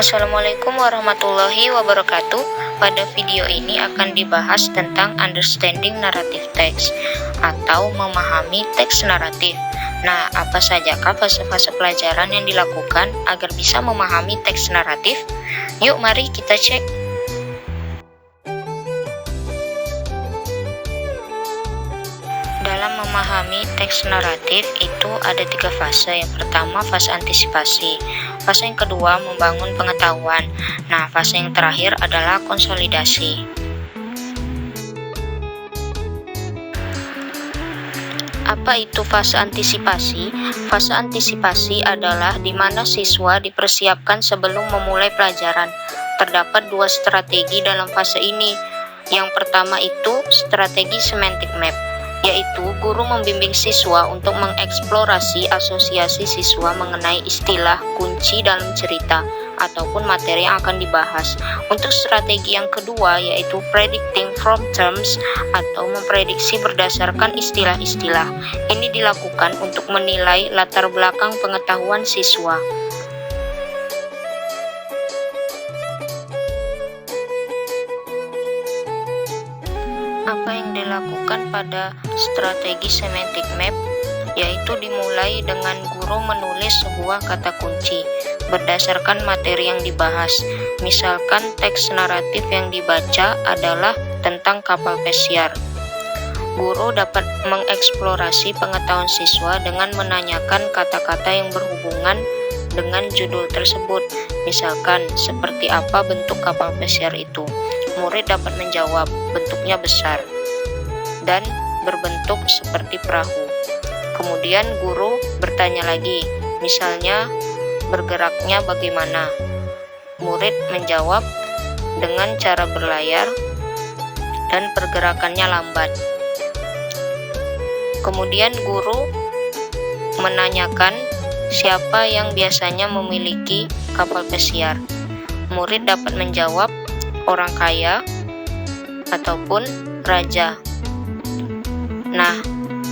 Assalamualaikum warahmatullahi wabarakatuh. Pada video ini akan dibahas tentang understanding narrative text atau memahami teks naratif. Nah, apa sajakah fase-fase pelajaran yang dilakukan agar bisa memahami teks naratif? Yuk mari kita cek. Dalam memahami teks naratif itu ada 3 fase. Yang pertama fase antisipasi, fase yang kedua membangun pengetahuan, nah fase yang terakhir adalah konsolidasi. Apa itu fase antisipasi? Fase antisipasi adalah di mana siswa dipersiapkan sebelum memulai pelajaran. Terdapat 2 strategi dalam fase ini. Yang pertama itu strategi semantic map, yaitu guru membimbing siswa untuk mengeksplorasi asosiasi siswa mengenai istilah kunci dalam cerita ataupun materi yang akan dibahas. Untuk strategi yang kedua yaitu predicting from terms atau memprediksi berdasarkan istilah-istilah. Ini dilakukan untuk menilai latar belakang pengetahuan siswa. Apa yang dilakukan pada strategi semantic map yaitu dimulai dengan guru menulis sebuah kata kunci berdasarkan materi yang dibahas. Misalkan teks naratif yang dibaca adalah tentang kapal pesiar. Guru dapat mengeksplorasi pengetahuan siswa dengan menanyakan kata-kata yang berhubungan dengan judul tersebut. Misalkan, seperti apa bentuk kapal pesiar itu? Murid dapat menjawab, bentuknya besar dan berbentuk seperti perahu. Kemudian guru bertanya lagi, misalnya bergeraknya bagaimana? Murid menjawab dengan cara berlayar dan pergerakannya lambat. Kemudian guru menanyakan siapa yang biasanya memiliki kapal pesiar. Murid dapat menjawab orang kaya ataupun raja. Nah,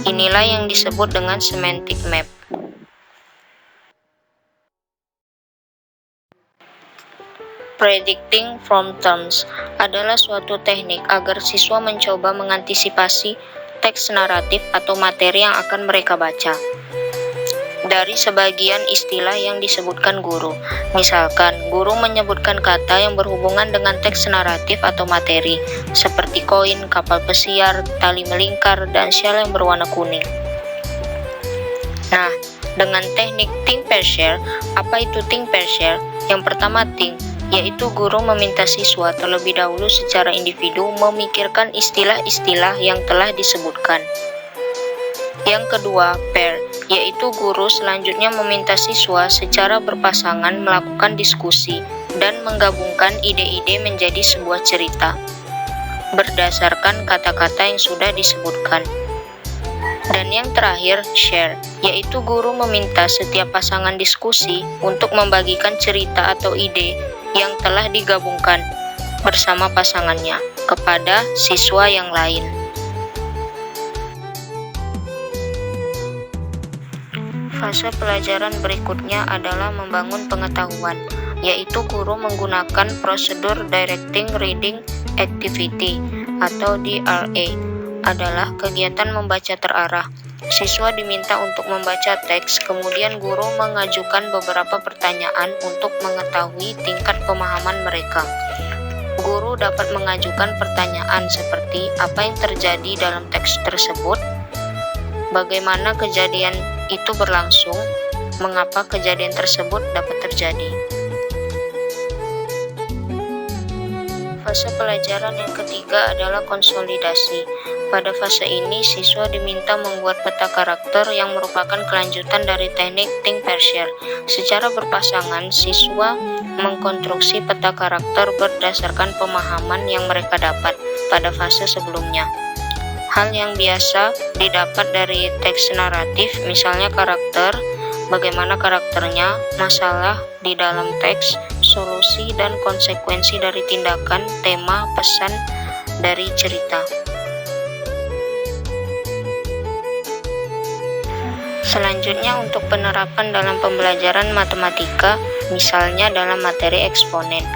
inilah yang disebut dengan semantic map. Predicting from terms adalah suatu teknik agar siswa mencoba mengantisipasi teks naratif atau materi yang akan mereka baca dari sebagian istilah yang disebutkan guru. Misalkan, guru menyebutkan kata yang berhubungan dengan teks naratif atau materi, seperti koin, kapal pesiar, tali melingkar, dan shell yang berwarna kuning. Nah, dengan teknik think pair share, apa itu think pair share? Yang pertama think, yaitu guru meminta siswa terlebih dahulu secara individu memikirkan istilah-istilah yang telah disebutkan. Yang kedua, pair, yaitu guru selanjutnya meminta siswa secara berpasangan melakukan diskusi dan menggabungkan ide-ide menjadi sebuah cerita berdasarkan kata-kata yang sudah disebutkan. Dan yang terakhir, share, yaitu guru meminta setiap pasangan diskusi untuk membagikan cerita atau ide yang telah digabungkan bersama pasangannya kepada siswa yang lain. Fase pelajaran berikutnya adalah membangun pengetahuan, yaitu guru menggunakan prosedur Directing Reading Activity atau DRA, adalah kegiatan membaca terarah. Siswa diminta untuk membaca teks, kemudian guru mengajukan beberapa pertanyaan untuk mengetahui tingkat pemahaman mereka. Guru dapat mengajukan pertanyaan seperti apa yang terjadi dalam teks tersebut, bagaimana kejadian itu berlangsung, mengapa kejadian tersebut dapat terjadi. Fase pelajaran yang ketiga adalah konsolidasi. Pada fase ini, siswa diminta membuat peta karakter yang merupakan kelanjutan dari teknik think pair share. Secara berpasangan, siswa mengkonstruksi peta karakter berdasarkan pemahaman yang mereka dapat pada fase sebelumnya. Hal yang biasa didapat dari teks naratif, misalnya karakter, bagaimana karakternya, masalah di dalam teks, solusi dan konsekuensi dari tindakan, tema, pesan dari cerita. Selanjutnya untuk penerapan dalam pembelajaran matematika, misalnya dalam materi eksponen.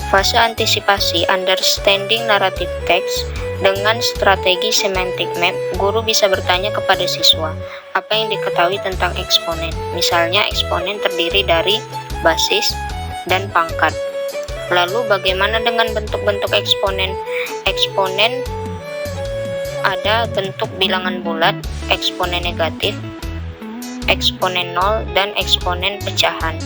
Fase antisipasi understanding narrative text dengan strategi semantic map, guru bisa bertanya kepada siswa, apa yang diketahui tentang eksponen. Misalnya eksponen terdiri dari basis dan pangkat. Lalu bagaimana dengan bentuk-bentuk eksponen? Eksponen ada bentuk bilangan bulat, eksponen negatif, eksponen nol, dan eksponen pecahan.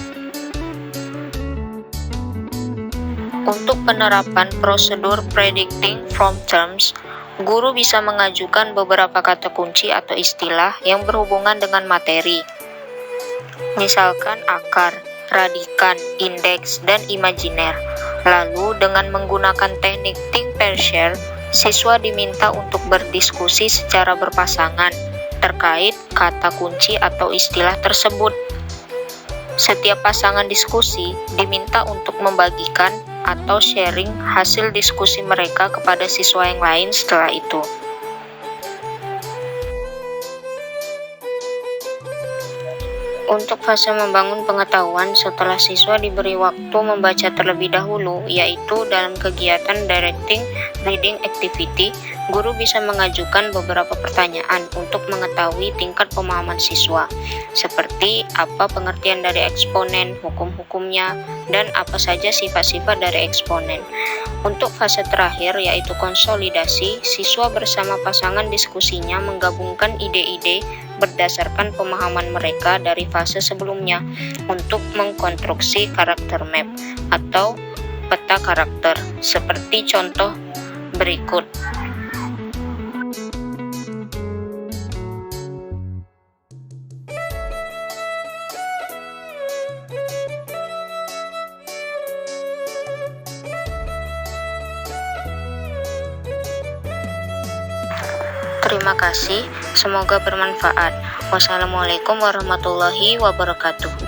Untuk penerapan prosedur predicting from terms, guru bisa mengajukan beberapa kata kunci atau istilah yang berhubungan dengan materi. Misalkan akar, radikan, indeks, dan imajiner. Lalu dengan menggunakan teknik think pair share, siswa diminta untuk berdiskusi secara berpasangan terkait kata kunci atau istilah tersebut. Setiap pasangan diskusi diminta untuk membagikan atau sharing hasil diskusi mereka kepada siswa yang lain setelah itu. Untuk fase membangun pengetahuan, setelah siswa diberi waktu membaca terlebih dahulu, yaitu dalam kegiatan directing reading activity, guru bisa mengajukan beberapa pertanyaan untuk mengetahui tingkat pemahaman siswa, seperti apa pengertian dari eksponen, hukum-hukumnya, dan apa saja sifat-sifat dari eksponen. Untuk fase terakhir, yaitu konsolidasi, siswa bersama pasangan diskusinya menggabungkan ide-ide berdasarkan pemahaman mereka dari fase sebelumnya untuk mengkonstruksi karakter map atau peta karakter, seperti contoh berikut. Terima kasih, semoga bermanfaat. Wassalamualaikum warahmatullahi wabarakatuh.